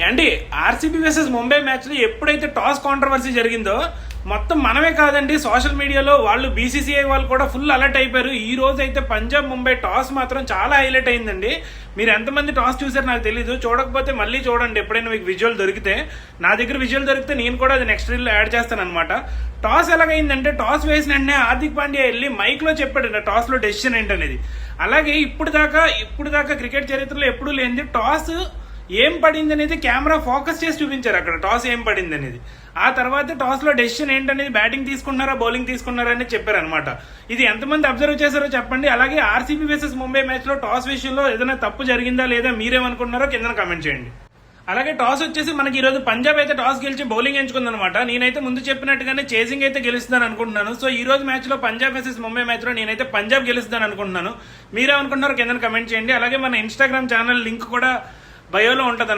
అండి RCB versus Mumbai match లో ఎప్పుడైతే టాస్ కాంట్రవర్సీ జరిగిందో మొత్తం మనమే కాదండి, సోషల్ మీడియాలో వాళ్ళు బీసీసీఐ వాళ్ళు కూడా ఫుల్ అలర్ట్ అయిపోయారు. ఈ రోజు అయితే పంజాబ్ ముంబై టాస్ మాత్రం చాలా హైలైట్ అయిందండి. మీరు ఎంతమంది టాస్ చూసారు నాకు తెలీదు, చూడకపోతే మళ్ళీ చూడండి ఎప్పుడైనా మీకు విజువల్ దొరికితే. నా దగ్గర విజువల్ దొరికితే నేను కూడా అది నెక్స్ట్ రీల్ యాడ్ చేస్తాను అనమాట. టాస్ ఎలాగైందంటే టాస్ వేసిన వెంటనే హార్దిక్ పాండ్యా వెళ్ళి మైక్ లో చెప్పాడు టాస్ లో డెసిషన్ ఏంటనేది. అలాగే ఇప్పుడు దాకా క్రికెట్ చరిత్రలో ఎప్పుడూ లేనిది టాస్ ఏం పడింది అనేది కెమెరా ఫోకస్ చేసి చూపించారు అక్కడ, టాస్ ఏం పడింది అనేది. ఆ తర్వాత టాస్ లో డెసిషన్ ఏంటనేది బ్యాటింగ్ తీసుకున్నారా బౌలింగ్ తీసుకున్నారా అని చెప్పారు అనమాట. ఇది ఎంతమంది అబ్జర్వ్ చేశారో చెప్పండి. అలాగే ఆర్సీబీ వర్సెస్ ముంబై మ్యాచ్ లో టాస్ విషయంలో ఏదైనా తప్పు జరిగిందా లేదా మీరేమనుకుంటున్నారో కింద కామెంట్ చేయండి. అలాగే టాస్ వచ్చేసి మనకి ఈ రోజు పంజాబ్ అయితే టాస్ గెలిచి బౌలింగ్ ఎంచుకుందనమాట. నేనైతే ముందు చెప్పినట్టుగానే చేసింగ్ అయితే గెలుస్తాను అనుకుంటున్నాను. సో ఈ రోజు మ్యాచ్ లో పంజాబ్ వర్సెస్ ముంబై మ్యాచ్ లో నేనైతే పంజాబ్ గెలుస్తాను అనుకుంటున్నాను. మీరేమనుకుంటున్నారో కింద కమెంట్ చేయండి. అలాగే మన ఇన్స్టాగ్రామ్ ఛానల్ లింక్ కూడా బయోలో ఉంటది.